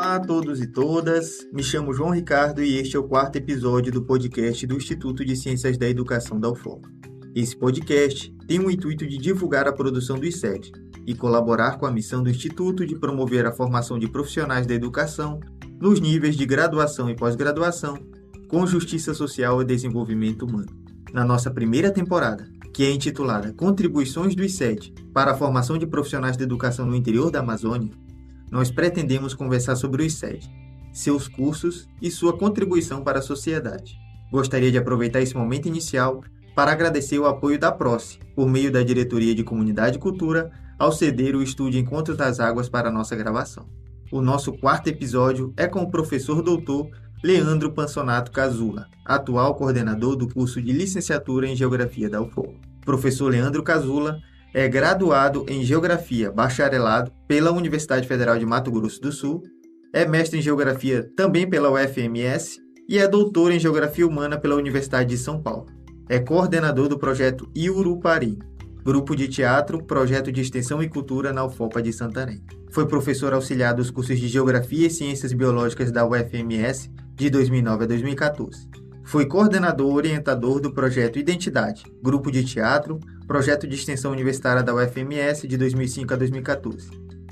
Olá a todos e todas, me chamo João Ricardo e este é o quarto episódio do podcast do Instituto de Ciências da Educação da UFOP. Esse podcast tem o intuito de divulgar a produção do ICED e colaborar com a missão do Instituto de promover a formação de profissionais da educação nos níveis de graduação e pós-graduação, com justiça social e desenvolvimento humano. Na nossa primeira temporada, que é intitulada Contribuições do ICED para a formação de profissionais da educação no interior da Amazônia, nós pretendemos conversar sobre o ICED, seus cursos e sua contribuição para a sociedade. Gostaria de aproveitar esse momento inicial para agradecer o apoio da PROCE, por meio da Diretoria de Comunidade e Cultura, ao ceder o estúdio Encontros das Águas para a nossa gravação. O nosso quarto episódio é com o professor doutor Leandro Pansonato Casula, atual coordenador do curso de licenciatura em Geografia da UFOP. Professor Leandro Casula é graduado em Geografia Bacharelado pela Universidade Federal de Mato Grosso do Sul, é mestre em Geografia também pela UFMS e é doutor em Geografia Humana pela Universidade de São Paulo. É coordenador do projeto Iurupari, grupo de teatro, projeto de extensão e cultura na UFOPA de Santarém. Foi professor auxiliar dos cursos de Geografia e Ciências Biológicas da UFMS de 2009 a 2014. Foi coordenador orientador do projeto Identidade, grupo de teatro, projeto de extensão universitária da UFMS de 2005 a 2014.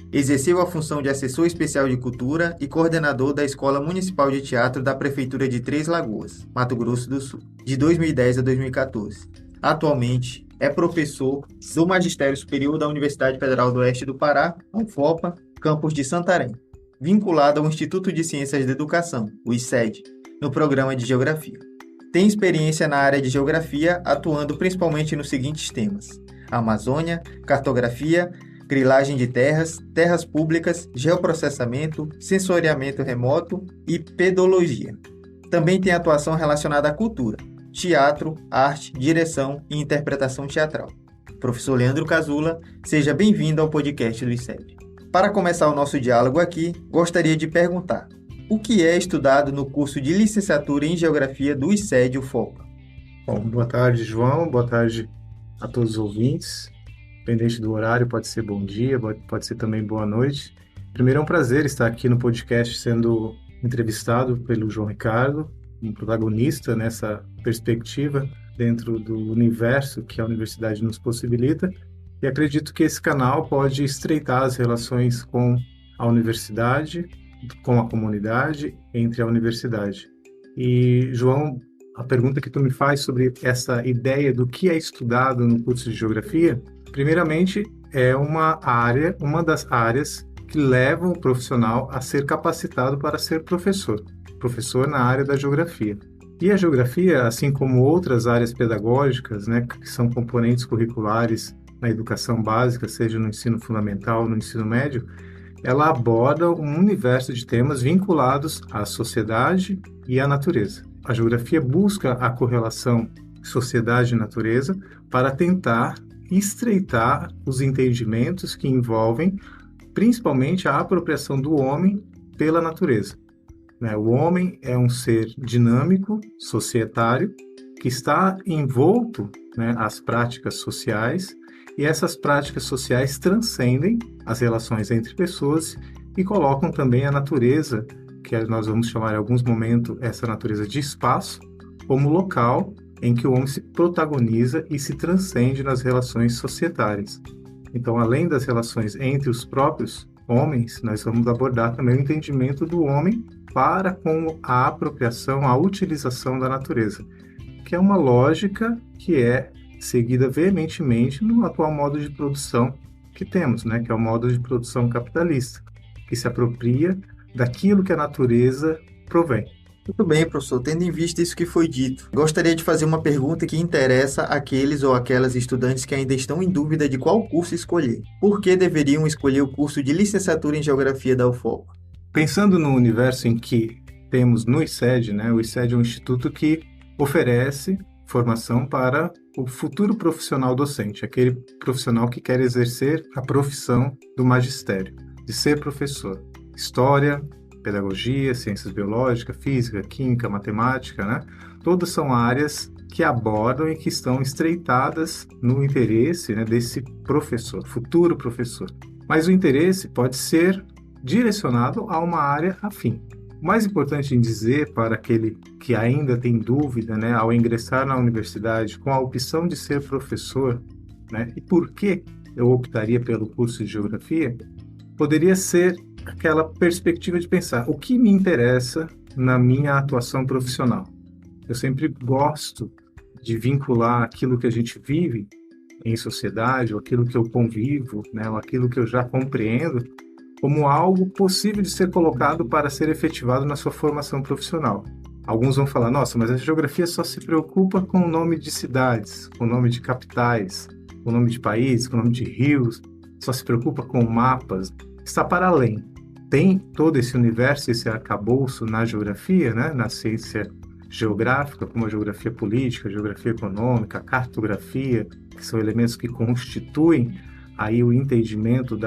Exerceu a função de assessor especial de cultura e coordenador da Escola Municipal de Teatro da Prefeitura de Três Lagoas, Mato Grosso do Sul, de 2010 a 2014. Atualmente, é professor do Magistério Superior da Universidade Federal do Oeste do Pará, UFOPA, campus de Santarém, vinculado ao Instituto de Ciências da Educação, o ICED, no programa de Geografia. Tem experiência na área de Geografia, atuando principalmente nos seguintes temas: Amazônia, cartografia, grilagem de terras, terras públicas, geoprocessamento, sensoriamento remoto e pedologia. Também tem atuação relacionada à cultura, teatro, arte, direção e interpretação teatral. Professor Leandro Casula, seja bem-vindo ao podcast do ICED. Para começar o nosso diálogo aqui, gostaria de perguntar: o que é estudado no curso de licenciatura em Geografia do ICED UFOPA? Bom, boa tarde, João. Boa tarde a todos os ouvintes. Independente do horário, pode ser bom dia, pode ser também boa noite. Primeiro, é um prazer estar aqui no podcast sendo entrevistado pelo João Ricardo, um protagonista nessa perspectiva dentro do universo que a universidade nos possibilita. E acredito que esse canal pode estreitar as relações com a universidade, com a comunidade, entre a universidade. E, João, a pergunta que tu me faz sobre essa ideia do que é estudado no curso de Geografia, primeiramente, é uma das áreas que levam o profissional a ser capacitado para ser professor na área da Geografia. E a Geografia, assim como outras áreas pedagógicas, né, que são componentes curriculares na educação básica, seja no ensino fundamental ou no ensino médio, ela aborda um universo de temas vinculados à sociedade e à natureza. A geografia busca a correlação sociedade e natureza para tentar estreitar os entendimentos que envolvem principalmente a apropriação do homem pela natureza. O homem é um ser dinâmico, societário, que está envolto, às práticas sociais, e essas práticas sociais transcendem as relações entre pessoas e colocam também a natureza, que nós vamos chamar em alguns momentos essa natureza de espaço, como local em que o homem se protagoniza e se transcende nas relações societárias. Então, além das relações entre os próprios homens, nós vamos abordar também o entendimento do homem para com a apropriação, a utilização da natureza, que é uma lógica que é seguida veementemente no atual modo de produção que temos, que é o modo de produção capitalista, que se apropria daquilo que a natureza provém. Muito bem, professor. Tendo em vista isso que foi dito, gostaria de fazer uma pergunta que interessa àqueles ou aquelas estudantes que ainda estão em dúvida de qual curso escolher. Por que deveriam escolher o curso de licenciatura em Geografia da UFOPA? Pensando no universo em que temos no ICED, o ICED é um instituto que oferece formação para o futuro profissional docente, aquele profissional que quer exercer a profissão do magistério, de ser professor. História, pedagogia, ciências biológicas, física, química, matemática, todas são áreas que abordam e que estão estreitadas no interesse desse professor, futuro professor. Mas o interesse pode ser direcionado a uma área afim. O mais importante em dizer para aquele que ainda tem dúvida, né, ao ingressar na universidade com a opção de ser professor, né, e por que eu optaria pelo curso de geografia, poderia ser aquela perspectiva de pensar o que me interessa na minha atuação profissional. Eu sempre gosto de vincular aquilo que a gente vive em sociedade, ou aquilo que eu convivo, né, ou aquilo que eu já compreendo, como algo possível de ser colocado para ser efetivado na sua formação profissional. Alguns vão falar, nossa, mas a geografia só se preocupa com o nome de cidades, com o nome de capitais, com o nome de países, com o nome de rios, só se preocupa com mapas. Está para além. Tem todo esse universo, esse arcabouço na geografia, né, na ciência geográfica, como a geografia política, a geografia econômica, a cartografia, que são elementos que constituem aí o entendimento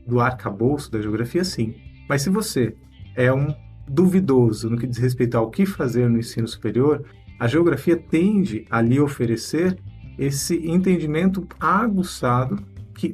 do arcabouço da geografia, sim. Mas se você é um duvidoso no que diz respeito ao que fazer no ensino superior, a geografia tende a lhe oferecer esse entendimento aguçado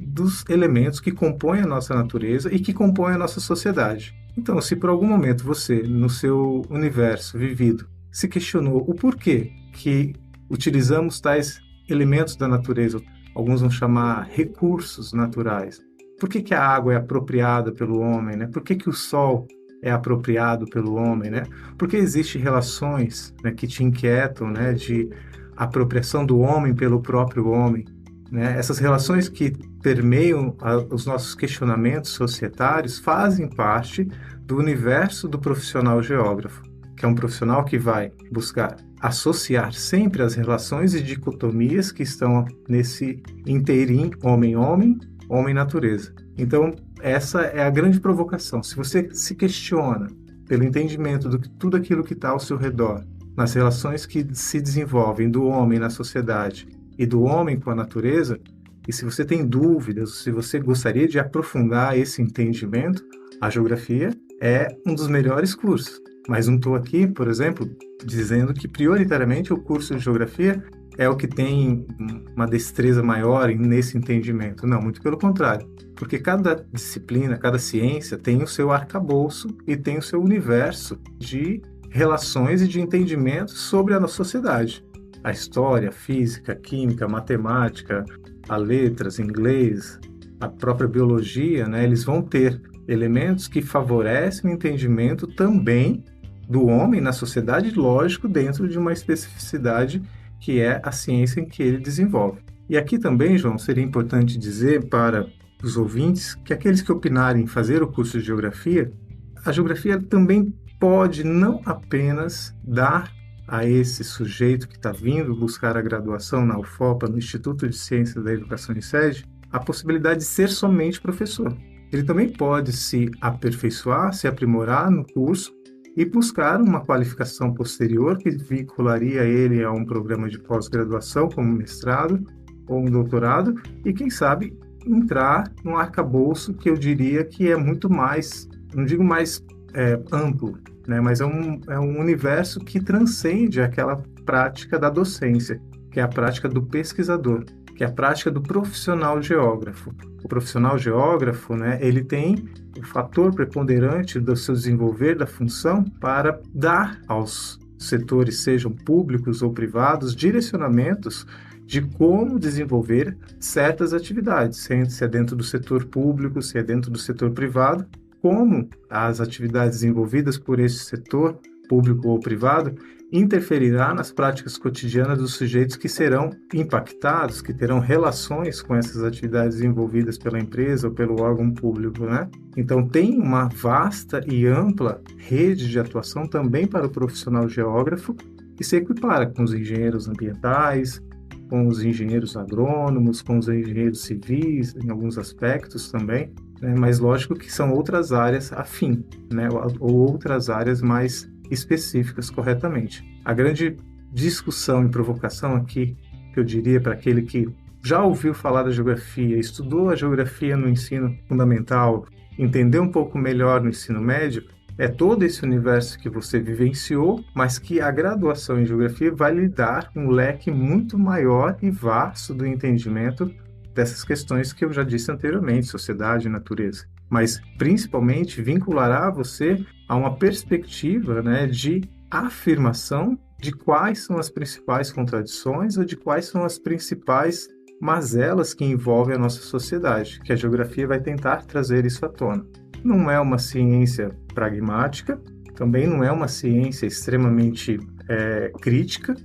dos elementos que compõem a nossa natureza e que compõem a nossa sociedade. Então, se por algum momento você, no seu universo vivido, se questionou o porquê que utilizamos tais elementos da natureza, alguns vão chamar recursos naturais. Por que a água é apropriada pelo homem, né? Por que o sol é apropriado pelo homem, né? Por que existem relações, né, que te inquietam, né, de apropriação do homem pelo próprio homem, né? Essas relações que permeiam os nossos questionamentos societários fazem parte do universo do profissional geógrafo, que é um profissional que vai buscar associar sempre as relações e dicotomias que estão nesse inteirinho homem-homem, homem-natureza. Então, essa é a grande provocação. Se você se questiona pelo entendimento de tudo aquilo que está ao seu redor, nas relações que se desenvolvem do homem na sociedade e do homem com a natureza, e se você tem dúvidas, se você gostaria de aprofundar esse entendimento, a geografia é um dos melhores cursos. Mas não estou aqui, por exemplo, dizendo que prioritariamente o curso de geografia é o que tem uma destreza maior nesse entendimento. Não, muito pelo contrário. Porque cada disciplina, cada ciência tem o seu arcabouço e tem o seu universo de relações e de entendimento sobre a nossa sociedade. A história, a física, a química, a matemática, a letras, inglês, a própria biologia, né, eles vão ter elementos que favorecem o entendimento também do homem na sociedade, lógico, dentro de uma especificidade que é a ciência em que ele desenvolve. E aqui também, João, seria importante dizer para os ouvintes que aqueles que opinarem em fazer o curso de geografia, a geografia também pode não apenas dar a esse sujeito que está vindo buscar a graduação na UFOPA, no Instituto de Ciências da Educação em SEDE, a possibilidade de ser somente professor. Ele também pode se aperfeiçoar, se aprimorar no curso e buscar uma qualificação posterior que vincularia ele a um programa de pós-graduação, como mestrado ou um doutorado, e quem sabe entrar num arcabouço que eu diria que é muito mais, não digo mais amplo, né, mas é um universo que transcende aquela prática da docência, que é a prática do pesquisador, que é a prática do profissional geógrafo. O profissional geógrafo, né, ele tem o fator preponderante do seu desenvolver da função para dar aos setores, sejam públicos ou privados, direcionamentos de como desenvolver certas atividades, se é dentro do setor público, se é dentro do setor privado, como as atividades desenvolvidas por esse setor, público ou privado, interferirá nas práticas cotidianas dos sujeitos que serão impactados, que terão relações com essas atividades desenvolvidas pela empresa ou pelo órgão público, né? Então, tem uma vasta e ampla rede de atuação também para o profissional geógrafo, que se equipara com os engenheiros ambientais, com os engenheiros agrônomos, com os engenheiros civis, em alguns aspectos também, né? Mas lógico que são outras áreas afim, né? Ou outras áreas mais específicas corretamente. A grande discussão e provocação aqui, que eu diria para aquele que já ouviu falar da geografia, estudou a geografia no ensino fundamental, entendeu um pouco melhor no ensino médio, é todo esse universo que você vivenciou, mas que a graduação em geografia vai lhe dar um leque muito maior e vasto do entendimento dessas questões que eu já disse anteriormente, sociedade e natureza. mas principalmente vinculará você a uma perspectiva, né, de afirmação de quais são as principais contradições ou de quais são as principais mazelas que envolvem a nossa sociedade, que a geografia vai tentar trazer isso à tona. Não é uma ciência pragmática, também não é uma ciência extremamente crítica,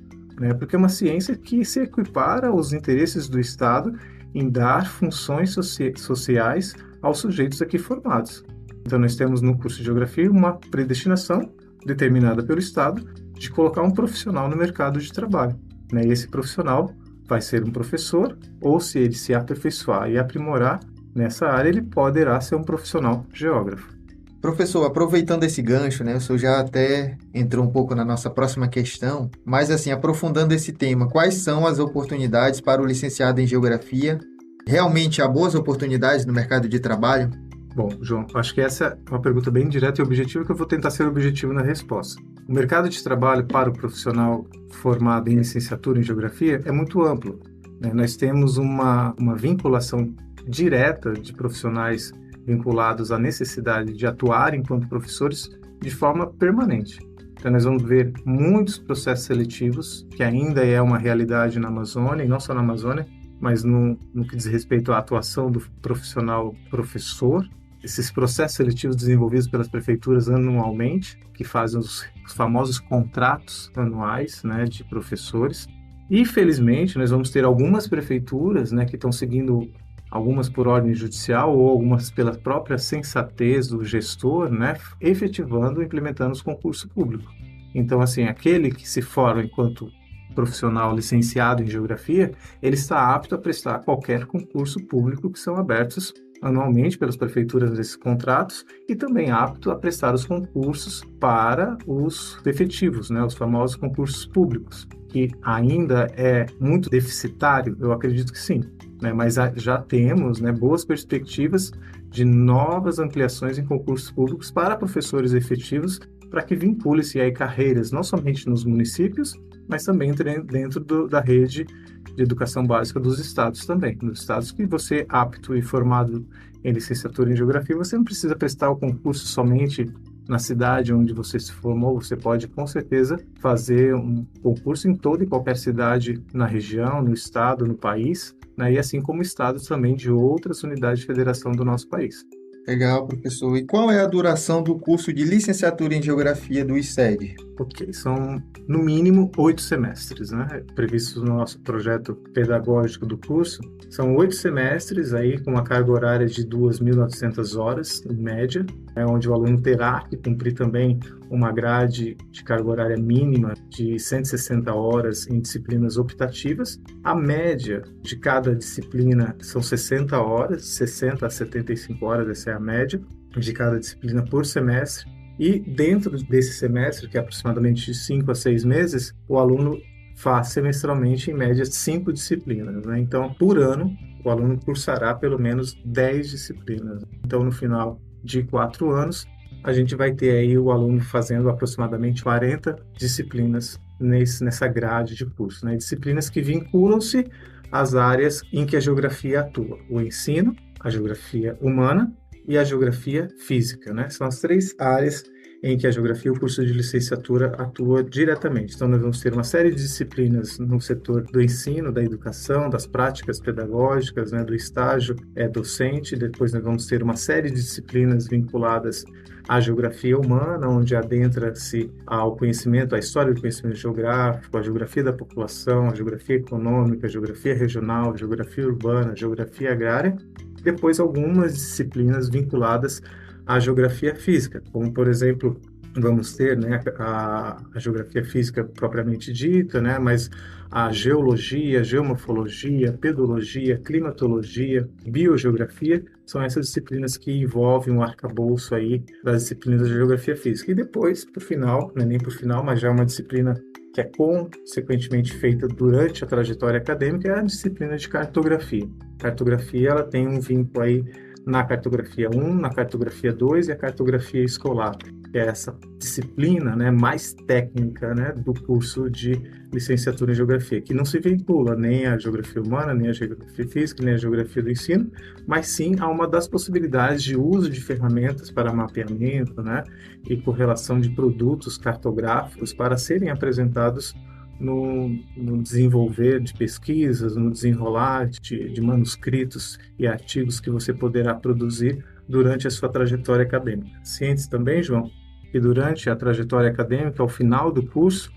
né, porque é uma ciência que se equipara aos interesses do Estado em dar funções sociais aos sujeitos aqui formados. Então, nós temos no curso de Geografia uma predestinação determinada pelo Estado de colocar um profissional no mercado de trabalho, né? E esse profissional vai ser um professor, ou se ele se aperfeiçoar e aprimorar nessa área, ele poderá ser um profissional geógrafo. Professor, aproveitando esse gancho, né, o senhor já até entrou um pouco na nossa próxima questão, mas assim, aprofundando esse tema, quais são as oportunidades para o licenciado em Geografia? Realmente há boas oportunidades no mercado de trabalho? Bom, João, acho que essa é uma pergunta bem direta e objetiva que eu vou tentar ser objetivo na resposta. O mercado de trabalho para o profissional formado em licenciatura em Geografia é muito amplo, né? Nós temos uma vinculação direta de profissionais vinculados à necessidade de atuar enquanto professores de forma permanente. Então, nós vamos ver muitos processos seletivos, que ainda é uma realidade na Amazônia, e não só na Amazônia, mas no que diz respeito à atuação do profissional professor. Esses processos seletivos desenvolvidos pelas prefeituras anualmente, que fazem os famosos contratos anuais, né, de professores. E, felizmente, nós vamos ter algumas prefeituras, né, que estão seguindo, algumas por ordem judicial ou algumas pela própria sensatez do gestor, né, efetivando e implementando os concursos públicos. Então, assim, aquele que se forma enquanto profissional licenciado em Geografia, ele está apto a prestar qualquer concurso público que são abertos anualmente pelas prefeituras desses contratos e também apto a prestar os concursos para os efetivos, né, os famosos concursos públicos, que ainda é muito deficitário, eu acredito que sim, né, mas já temos, né, boas perspectivas de novas ampliações em concursos públicos para professores efetivos, para que vincule-se aí carreiras não somente nos municípios, mas também dentro da rede de educação básica dos estados também. Nos estados que você é apto e formado em licenciatura em Geografia, você não precisa prestar o concurso somente na cidade onde você se formou, você pode com certeza fazer um concurso em toda e qualquer cidade na região, no estado, no país, né? E assim como estados também de outras unidades de federação do nosso país. Legal, professor. E qual é a duração do curso de licenciatura em Geografia do ICED? Ok, são no mínimo 8 semestres, né? Previstos no nosso projeto pedagógico do curso. São 8 semestres aí com uma carga horária de 2.900 horas, em média, onde o aluno terá que cumprir também uma grade de carga horária mínima de 160 horas em disciplinas optativas. A média de cada disciplina são 60 horas, 60 a 75 horas, essa é a média de cada disciplina por semestre. E dentro desse semestre, que é aproximadamente de 5 a 6 meses, o aluno faz semestralmente, em média, 5 disciplinas, né? Então, por ano, o aluno cursará pelo menos 10 disciplinas. Então, no final de 4 anos, a gente vai ter aí o aluno fazendo aproximadamente 40 disciplinas nessa grade de curso, né? Disciplinas que vinculam-se às áreas em que a geografia atua: o ensino, a geografia humana e a geografia física, né? São as 3 áreas em que a geografia, o curso de licenciatura, atua diretamente. Então, nós vamos ter uma série de disciplinas no setor do ensino, da educação, das práticas pedagógicas, né, do estágio docente. Depois, nós vamos ter uma série de disciplinas vinculadas à geografia humana, onde adentra-se ao conhecimento, à história do conhecimento geográfico, a geografia da população, a geografia econômica, a geografia regional, a geografia urbana, a geografia agrária. Depois, algumas disciplinas vinculadas à geografia física, como, por exemplo, vamos ter, né, a geografia física propriamente dita, né, mas a geologia, geomorfologia, pedologia, climatologia, biogeografia, são essas disciplinas que envolvem um arcabouço aí das disciplinas da geografia física. E depois, por final, não é nem por final, mas já uma disciplina que é consequentemente feita durante a trajetória acadêmica, é a disciplina de cartografia. Cartografia, ela tem um vínculo aí na cartografia 1, na cartografia 2 e a cartografia escolar. que é essa disciplina, né, mais técnica, né, do curso de licenciatura em Geografia, que não se vincula nem à Geografia Humana, nem à Geografia Física, nem à Geografia do Ensino, mas sim a uma das possibilidades de uso de ferramentas para mapeamento, né, e correlação de produtos cartográficos para serem apresentados no desenvolver de pesquisas, no desenrolar de manuscritos e artigos que você poderá produzir durante a sua trajetória acadêmica. Ciente também, João, que durante a trajetória acadêmica, ao final do curso,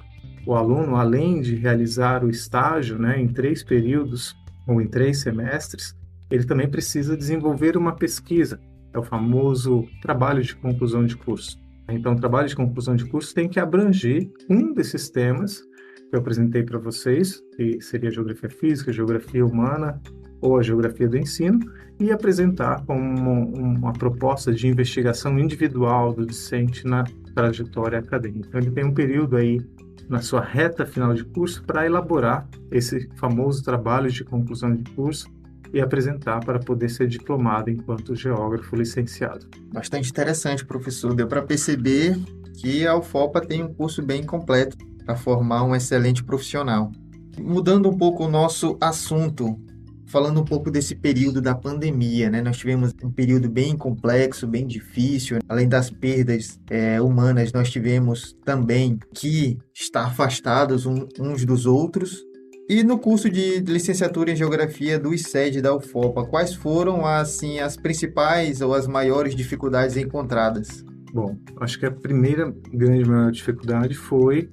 o aluno, além de realizar o estágio, né, em 3 períodos ou em 3 semestres, ele também precisa desenvolver uma pesquisa, é o famoso trabalho de conclusão de curso. Então, o trabalho de conclusão de curso tem que abranger um desses temas que eu apresentei para vocês, que seria a Geografia Física, a Geografia Humana ou a Geografia do Ensino, e apresentar como uma proposta de investigação individual do discente na trajetória acadêmica. Então, ele tem um período aí na sua reta final de curso para elaborar esse famoso trabalho de conclusão de curso e apresentar para poder ser diplomado enquanto geógrafo licenciado. Bastante interessante, professor. Deu para perceber que a UFOPA tem um curso bem completo para formar um excelente profissional. Mudando um pouco o nosso assunto, falando um pouco desse período da pandemia, né? Nós tivemos um período bem complexo, bem difícil. Além das perdas humanas, nós tivemos também que estar afastados uns dos outros. E no curso de licenciatura em Geografia do ICED da UFOPA, quais foram assim, as principais ou as maiores dificuldades encontradas? Bom, acho que a primeira grande maior dificuldade foi,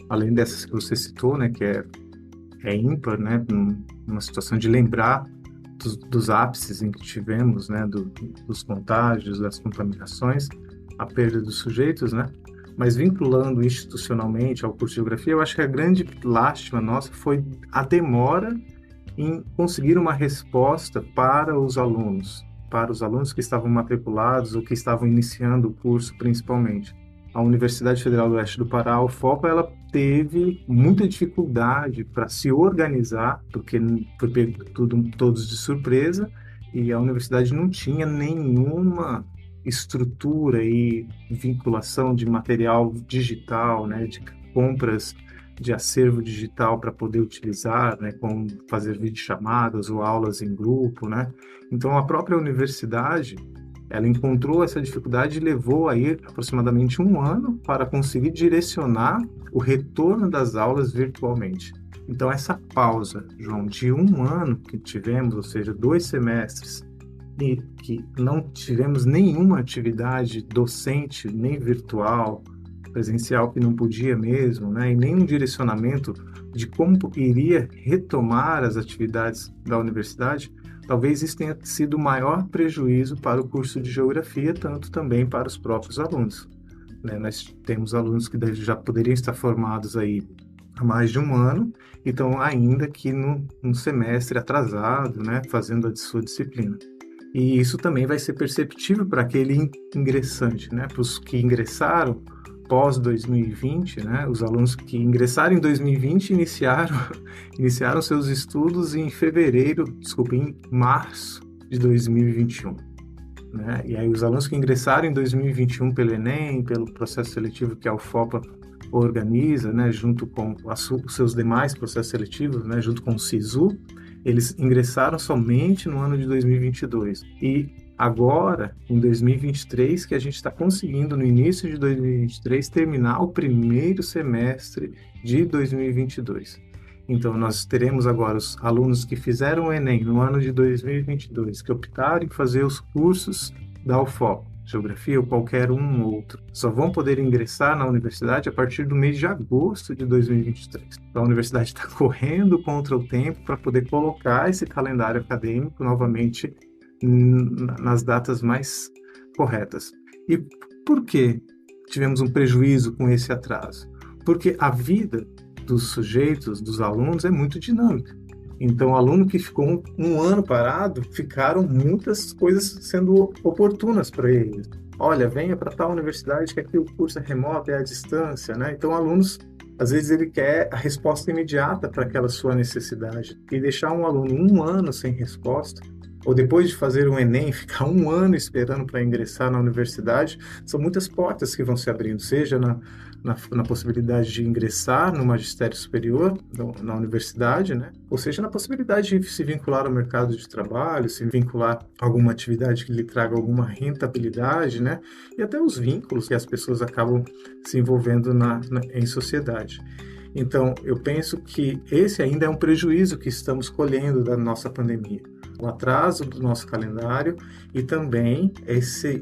além dessas que você citou, né, que é ímpar, né, numa situação de lembrar dos ápices em que tivemos, né, dos contágios, das contaminações, a perda dos sujeitos, né, mas vinculando institucionalmente ao curso de Geografia, eu acho que a grande lástima nossa foi a demora em conseguir uma resposta para os alunos que estavam matriculados ou que estavam iniciando o curso, principalmente. A Universidade Federal do Oeste do Pará, a UFOPA, ela teve muita dificuldade para se organizar, porque foi pego todos de surpresa, e a universidade não tinha nenhuma estrutura e vinculação de material digital, né, de compras de acervo digital para poder utilizar, né, como fazer videochamadas ou aulas em grupo, né? Então, a própria universidade, ela encontrou essa dificuldade e levou aí aproximadamente 1 ano para conseguir direcionar o retorno das aulas virtualmente. Então, essa pausa, João, de 1 ano que tivemos, ou seja, 2 semestres, e que não tivemos nenhuma atividade docente, nem virtual, presencial, que não podia mesmo, né? E nenhum direcionamento de como iria retomar as atividades da universidade, talvez isso tenha sido o maior prejuízo para o curso de Geografia, tanto também para os próprios alunos, né? Nós temos alunos que já poderiam estar formados aí há mais de 1 ano, e estão ainda aqui num semestre atrasado, né? Fazendo a sua disciplina. E isso também vai ser perceptível para aquele ingressante, né? Para os que ingressaram pós 2020, né? Os alunos que ingressaram em 2020 iniciaram seus estudos em março de 2021, né? E aí os alunos que ingressaram em 2021 pelo Enem, pelo processo seletivo que a UFOPA organiza, né? Junto com os seus demais processos seletivos, né? Junto com o SISU, eles ingressaram somente no ano de 2022. E agora, em 2023, que a gente está conseguindo, no início de 2023, terminar o primeiro semestre de 2022. Então, nós teremos agora os alunos que fizeram o Enem no ano de 2022, que optaram em fazer os cursos da UFOPA, Geografia ou qualquer um outro, só vão poder ingressar na universidade a partir do mês de agosto de 2023. Então, a universidade está correndo contra o tempo para poder colocar esse calendário acadêmico novamente nas datas mais corretas. E por que tivemos um prejuízo com esse atraso? Porque a vida dos sujeitos, dos alunos, é muito dinâmica. Então, o aluno que ficou um ano parado, ficaram muitas coisas sendo oportunas para eles. Olha, venha para tal universidade que aqui o curso é remoto, é à distância, né? Então, alunos, às vezes ele quer a resposta imediata para aquela sua necessidade. E deixar um aluno 1 ano sem resposta, ou depois de fazer um Enem, ficar um ano esperando para ingressar na universidade, são muitas portas que vão se abrindo, seja na possibilidade de ingressar no magistério superior, na universidade, né? Ou seja, na possibilidade de se vincular ao mercado de trabalho, se vincular a alguma atividade que lhe traga alguma rentabilidade, né? E até os vínculos que as pessoas acabam se envolvendo em sociedade. Então, eu penso que esse ainda é um prejuízo que estamos colhendo da nossa pandemia. O atraso do nosso calendário e também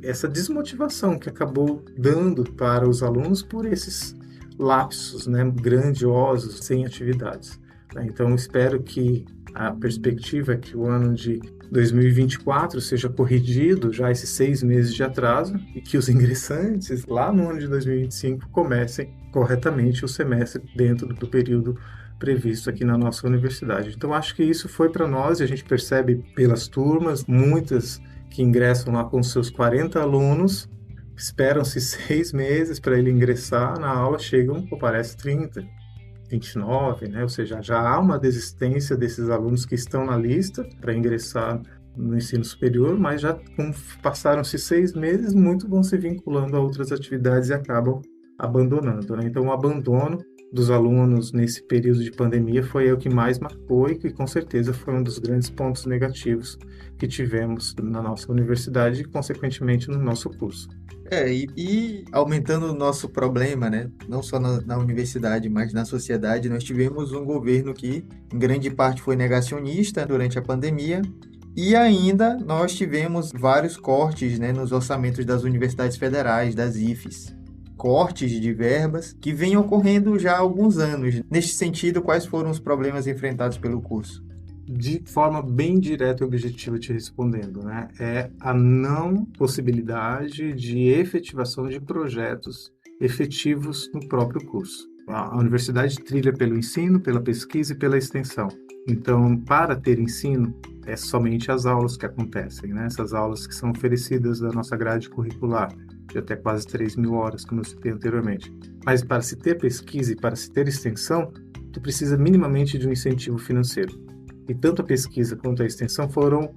essa desmotivação que acabou dando para os alunos por esses lapsos, né, grandiosos, sem atividades. Então, espero que a perspectiva é que o ano de 2024 seja corrigido já esses 6 meses de atraso e que os ingressantes lá no ano de 2025 comecem corretamente o semestre dentro do período previsto aqui na nossa universidade. Então, acho que isso foi para nós e a gente percebe pelas turmas, muitas que ingressam lá com seus 40 alunos, esperam-se 6 meses para ele ingressar, na aula chegam, parece 30, 29, né? Ou seja, já há uma desistência desses alunos que estão na lista para ingressar no ensino superior, mas já passaram-se 6 meses, muitos vão se vinculando a outras atividades e acabam abandonando, né? Então, o abandono dos alunos nesse período de pandemia foi o que mais marcou e que, com certeza, foi um dos grandes pontos negativos que tivemos na nossa universidade e, consequentemente, no nosso curso. E aumentando o nosso problema, né? Não só na universidade, mas na sociedade, nós tivemos um governo que, em grande parte, foi negacionista durante a pandemia. E ainda nós tivemos vários cortes, né, nos orçamentos das universidades federais, das IFES. Cortes de verbas que vêm ocorrendo já há alguns anos. Neste sentido, quais foram os problemas enfrentados pelo curso? De forma bem direta e objetiva te respondendo, né? É a não possibilidade de efetivação de projetos efetivos no próprio curso. A universidade trilha pelo ensino, pela pesquisa e pela extensão. Então, para ter ensino, é somente as aulas que acontecem, né? Essas aulas que são oferecidas da nossa grade curricular, de até quase 3.000 horas, como eu citei anteriormente. Mas para se ter pesquisa e para se ter extensão, tu precisa minimamente de um incentivo financeiro. E tanto a pesquisa quanto a extensão foram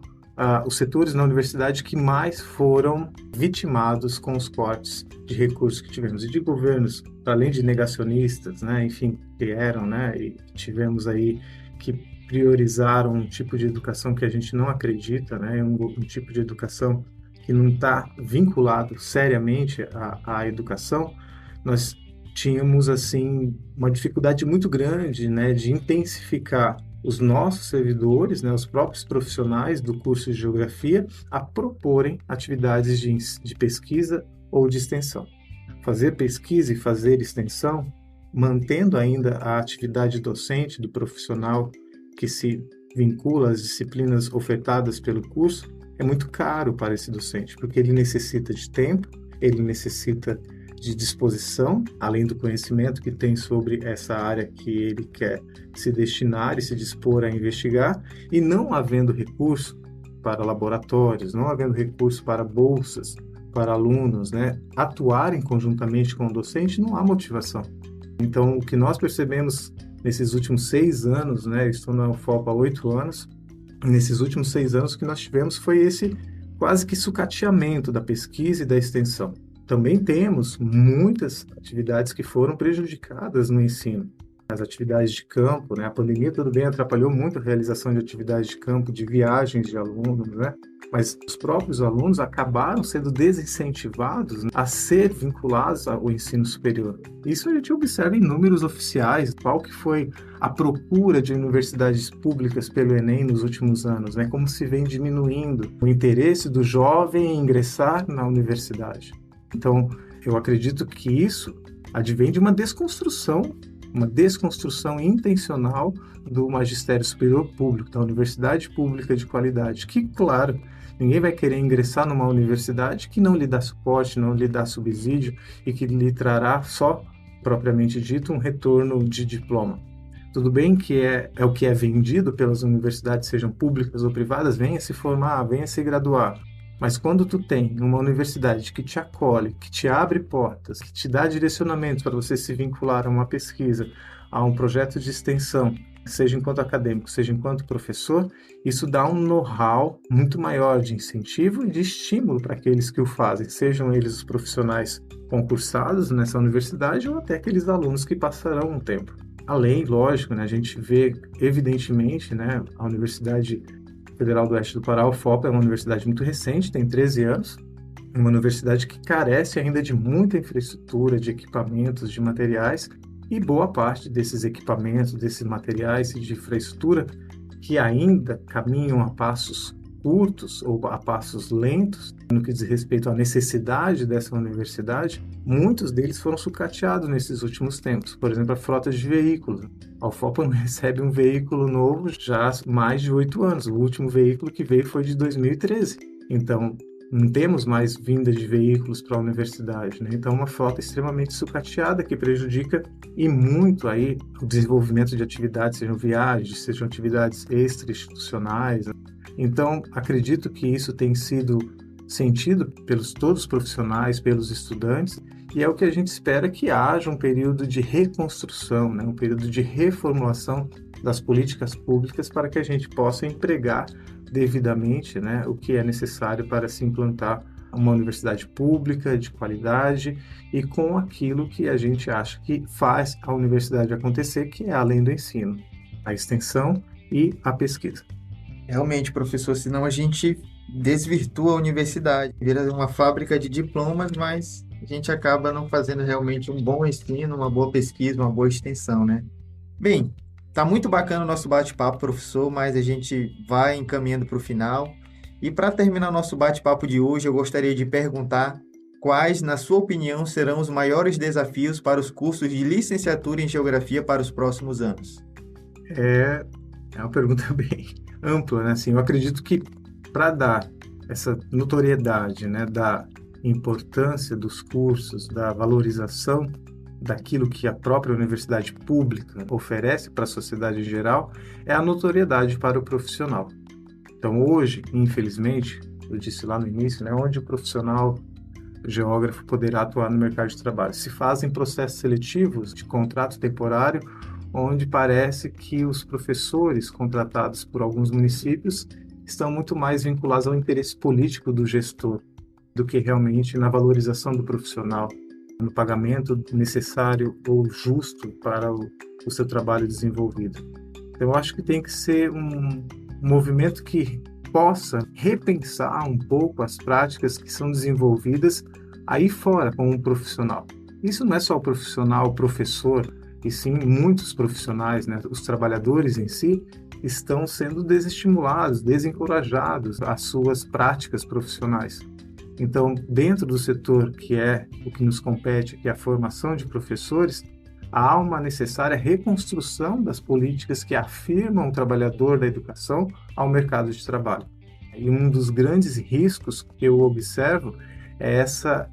os setores na universidade que mais foram vitimados com os cortes de recursos que tivemos. E de governos, além de negacionistas, né, enfim, que eram, né, e tivemos aí que priorizaram um tipo de educação que a gente não acredita, né, um tipo de educação que não está vinculado seriamente à educação, nós tínhamos, assim, uma dificuldade muito grande, né, de intensificar os nossos servidores, né, os próprios profissionais do curso de Geografia, a proporem atividades de pesquisa ou de extensão. Fazer pesquisa e fazer extensão, mantendo ainda a atividade docente do profissional que se vincula às disciplinas ofertadas pelo curso, é muito caro para esse docente, porque ele necessita de tempo, ele necessita de disposição, além do conhecimento que tem sobre essa área que ele quer se destinar e se dispor a investigar, e não havendo recurso para laboratórios, não havendo recurso para bolsas, para alunos, né, atuarem conjuntamente com o docente, não há motivação. Então, o que nós percebemos nesses últimos 6 anos, né, eu estou na UFOP há 8 anos, nesses últimos 6 anos o que nós tivemos foi esse quase que sucateamento da pesquisa e da extensão. Também temos muitas atividades que foram prejudicadas no ensino. As atividades de campo, né? A pandemia, tudo bem, atrapalhou muito a realização de atividades de campo, de viagens de alunos, né? Mas os próprios alunos acabaram sendo desincentivados a ser vinculados ao ensino superior. Isso a gente observa em números oficiais, qual que foi a procura de universidades públicas pelo Enem nos últimos anos, né? Como se vem diminuindo o interesse do jovem em ingressar na universidade. Então, eu acredito que isso advém de uma desconstrução intencional do magistério superior público, da universidade pública de qualidade, que, claro, ninguém vai querer ingressar numa universidade que não lhe dá suporte, não lhe dá subsídio e que lhe trará só, propriamente dito, um retorno de diploma. Tudo bem que é o que é vendido pelas universidades, sejam públicas ou privadas, venha se formar, venha se graduar. Mas quando tu tem uma universidade que te acolhe, que te abre portas, que te dá direcionamentos para você se vincular a uma pesquisa, a um projeto de extensão, seja enquanto acadêmico, seja enquanto professor, isso dá um know-how muito maior de incentivo e de estímulo para aqueles que o fazem, sejam eles os profissionais concursados nessa universidade ou até aqueles alunos que passarão um tempo. Além, lógico, né, a gente vê evidentemente, né, a Universidade Federal do Oeste do Pará, a UFOP, é uma universidade muito recente, tem 13 anos, uma universidade que carece ainda de muita infraestrutura, de equipamentos, de materiais, e boa parte desses equipamentos, desses materiais e de infraestrutura que ainda caminham a passos curtos ou a passos lentos no que diz respeito à necessidade dessa universidade, muitos deles foram sucateados nesses últimos tempos. Por exemplo, a frota de veículos. A UFOPA não recebe um veículo novo já há mais de 8 anos. O último veículo que veio foi de 2013. Então, não temos mais vinda de veículos para a universidade, né? Então, uma frota extremamente sucateada que prejudica e muito aí o desenvolvimento de atividades, sejam viagens, sejam atividades extra-institucionais. Então, acredito que isso tem sido sentido pelos todos os profissionais, pelos estudantes, e é o que a gente espera que haja um período de reconstrução, né? Um período de reformulação das políticas públicas para que a gente possa empregar devidamente, né, o que é necessário para se implantar uma universidade pública de qualidade e com aquilo que a gente acha que faz a universidade acontecer, que é além do ensino, a extensão e a pesquisa. Realmente, professor, senão a gente desvirtua a universidade, vira uma fábrica de diplomas, mas a gente acaba não fazendo realmente um bom ensino, uma boa pesquisa, uma boa extensão, né? Bem, tá muito bacana o nosso bate-papo, professor, mas a gente vai encaminhando para o final. E para terminar nosso bate-papo de hoje, eu gostaria de perguntar quais, na sua opinião, serão os maiores desafios para os cursos de licenciatura em Geografia para os próximos anos? É uma pergunta bem ampla, né? Assim, eu acredito que para dar essa notoriedade, né, da importância dos cursos, da valorização daquilo que a própria universidade pública oferece para a sociedade em geral, é a notoriedade para o profissional. Então, hoje, infelizmente, eu disse lá no início, né, onde o profissional geógrafo poderá atuar no mercado de trabalho. Se fazem processos seletivos de contrato temporário, onde parece que os professores contratados por alguns municípios estão muito mais vinculados ao interesse político do gestor do que realmente na valorização do profissional, no pagamento necessário ou justo para o seu trabalho desenvolvido. Então, eu acho que tem que ser um movimento que possa repensar um pouco as práticas que são desenvolvidas aí fora com um profissional. Isso não é só o profissional, o professor, e sim muitos profissionais, né? Os trabalhadores em si estão sendo desestimulados, desencorajados às suas práticas profissionais. Então, dentro do setor que é o que nos compete, que é a formação de professores, há uma necessária reconstrução das políticas que afirmam o trabalhador da educação ao mercado de trabalho. E um dos grandes riscos que eu observo é essa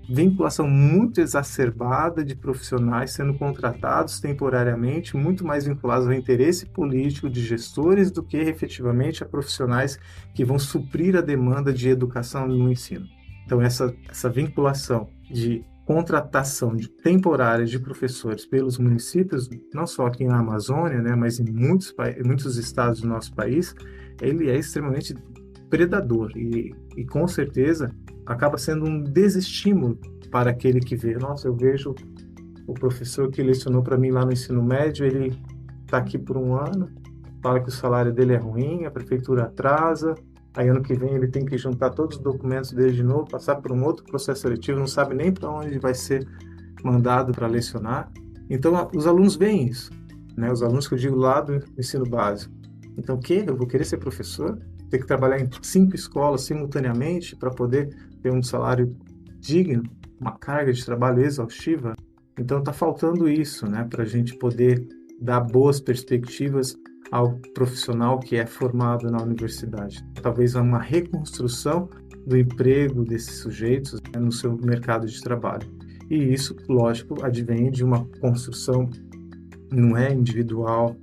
vinculação muito exacerbada de profissionais sendo contratados temporariamente, muito mais vinculados ao interesse político de gestores do que efetivamente a profissionais que vão suprir a demanda de educação no ensino. Então, essa vinculação de contratação temporária de professores pelos municípios, não só aqui na Amazônia, né, mas em muitos estados do nosso país, ele é extremamente predador e com certeza acaba sendo um desestímulo para aquele que vê. Nossa, eu vejo o professor que lecionou para mim lá no ensino médio, ele está aqui por um ano, fala que o salário dele é ruim, a prefeitura atrasa, aí ano que vem ele tem que juntar todos os documentos dele de novo, passar por um outro processo seletivo, não sabe nem para onde vai ser mandado para lecionar. Então, os alunos veem isso, né? Os alunos que eu digo lá do ensino básico. Então, o quê? Eu vou querer ser professor? Ter que trabalhar em 5 escolas simultaneamente para poder ter um salário digno, uma carga de trabalho exaustiva? Então, está faltando isso, né? Para a gente poder dar boas perspectivas ao profissional que é formado na universidade. Talvez uma reconstrução do emprego desses sujeitos, né, no seu mercado de trabalho. E isso, lógico, advém de uma construção, não é individual,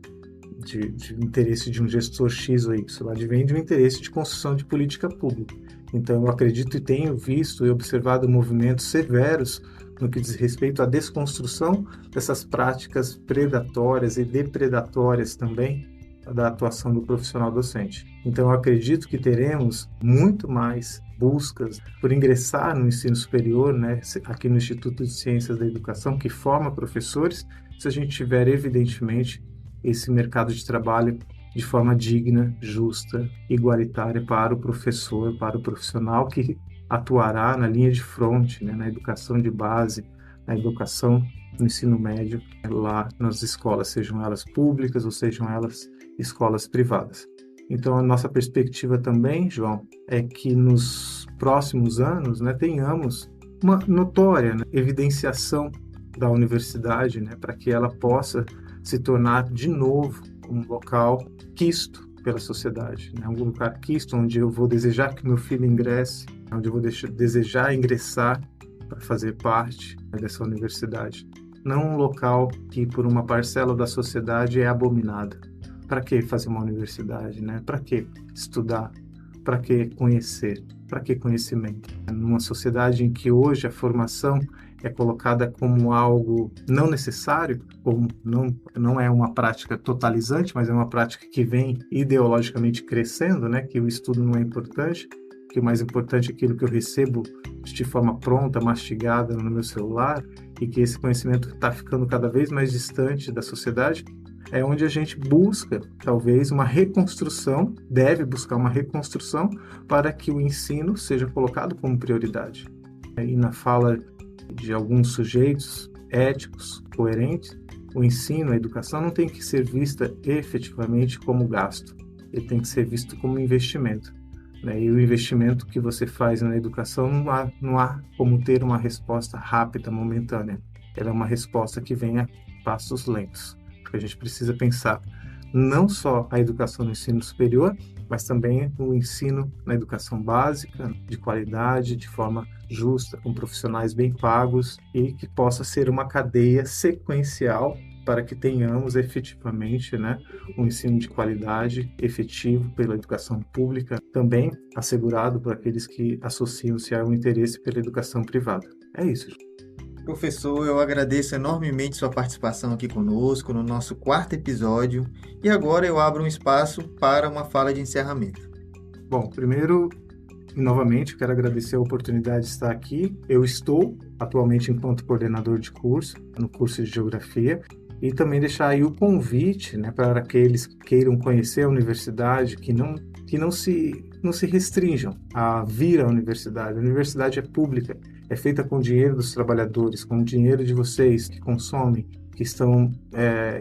de interesse de um gestor X ou Y, advém de um interesse de construção de política pública. Então, eu acredito e tenho visto e observado movimentos severos no que diz respeito à desconstrução dessas práticas predatórias e depredatórias também da atuação do profissional docente. Então, eu acredito que teremos muito mais buscas por ingressar no ensino superior, né, aqui no Instituto de Ciências da Educação, que forma professores, se a gente tiver, evidentemente, esse mercado de trabalho de forma digna, justa, igualitária para o professor, para o profissional que atuará na linha de frente, né, na educação de base, na educação no ensino médio, lá nas escolas, sejam elas públicas ou sejam elas escolas privadas. Então, a nossa perspectiva também, João, é que nos próximos anos, né, tenhamos uma notória, né, evidenciação da universidade, né, para que ela possa se tornar de novo um local quisto pela sociedade, né, um lugar quisto onde eu vou desejar que meu filho ingresse, onde eu vou desejar ingressar para fazer parte, né, dessa universidade. Não um local que, por uma parcela da sociedade, é abominada. Para que fazer uma universidade, né? Para que estudar? Para que conhecer? Para que conhecimento? Numa sociedade em que hoje a formação é colocada como algo não necessário, como não é uma prática totalizante, mas é uma prática que vem ideologicamente crescendo, né? Que o estudo não é importante, que o mais importante é aquilo que eu recebo de forma pronta, mastigada no meu celular, e que esse conhecimento está ficando cada vez mais distante da sociedade. É onde a gente busca, talvez, uma reconstrução, deve buscar uma reconstrução para que o ensino seja colocado como prioridade. E na fala de alguns sujeitos éticos, coerentes, o ensino, a educação não tem que ser vista efetivamente como gasto, ele tem que ser visto como investimento. E o investimento que você faz na educação não há como ter uma resposta rápida, momentânea. Ela é uma resposta que vem a passos lentos. Porque a gente precisa pensar não só a educação no ensino superior, mas também o ensino na educação básica, de qualidade, de forma justa, com profissionais bem pagos e que possa ser uma cadeia sequencial para que tenhamos efetivamente, né, um ensino de qualidade efetivo pela educação pública, também assegurado por aqueles que associam-se ao interesse pela educação privada. É isso. Professor, eu agradeço enormemente sua participação aqui conosco no nosso 4º episódio e agora eu abro um espaço para uma fala de encerramento. Bom, primeiro, novamente, quero agradecer a oportunidade de estar aqui. Eu estou atualmente enquanto coordenador de curso, no curso de Geografia, e também deixar aí o convite, né, para aqueles que queiram conhecer a universidade, que não se restringam a vir à universidade. A universidade é pública, é feita com o dinheiro dos trabalhadores, com o dinheiro de vocês que consomem, que estão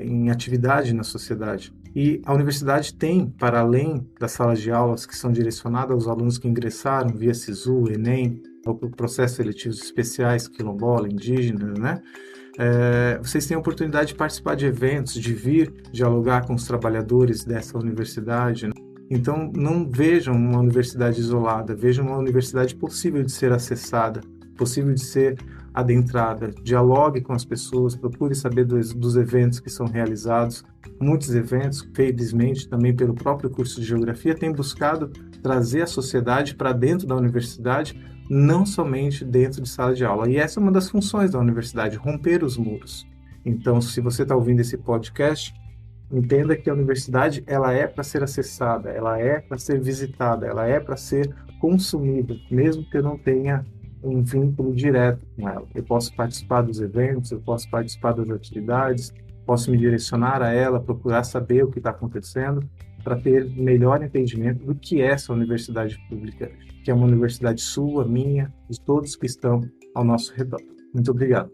em atividade na sociedade. E a universidade tem, para além das salas de aulas que são direcionadas aos alunos que ingressaram via SISU, Enem, ou por processos seletivos especiais, quilombola, indígena, né? Vocês têm a oportunidade de participar de eventos, de vir dialogar com os trabalhadores dessa universidade, né? Então, não vejam uma universidade isolada, vejam uma universidade possível de ser acessada, possível de ser adentrada. Dialogue com as pessoas, procure saber dos eventos que são realizados. Muitos eventos, felizmente, também pelo próprio curso de Geografia, têm buscado trazer a sociedade para dentro da universidade, não somente dentro de sala de aula. E essa é uma das funções da universidade, romper os muros. Então, se você está ouvindo esse podcast, entenda que a universidade ela é para ser acessada, ela é para ser visitada, ela é para ser consumida, mesmo que eu não tenha um vínculo direto com ela. Eu posso participar dos eventos, eu posso participar das atividades, posso me direcionar a ela, procurar saber o que está acontecendo, para ter melhor entendimento do que é essa universidade pública, que é uma universidade sua, minha, de todos que estão ao nosso redor. Muito obrigado.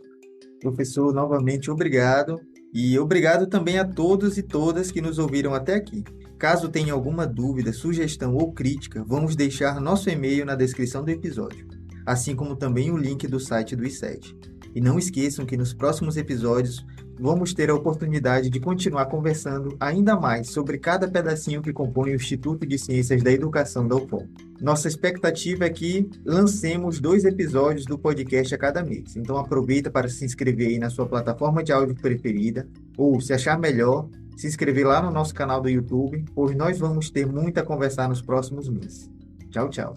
Professor, novamente obrigado. E obrigado também a todos e todas que nos ouviram até aqui. Caso tenha alguma dúvida, sugestão ou crítica, vamos deixar nosso e-mail na descrição do episódio, assim como também o link do site do ICED. E não esqueçam que nos próximos episódios vamos ter a oportunidade de continuar conversando ainda mais sobre cada pedacinho que compõe o Instituto de Ciências da Educação da UFOL. Nossa expectativa é que lancemos 2 episódios do podcast a cada mês. Então aproveita para se inscrever aí na sua plataforma de áudio preferida, ou, se achar melhor, se inscrever lá no nosso canal do YouTube, pois nós vamos ter muito a conversar nos próximos meses. Tchau, tchau.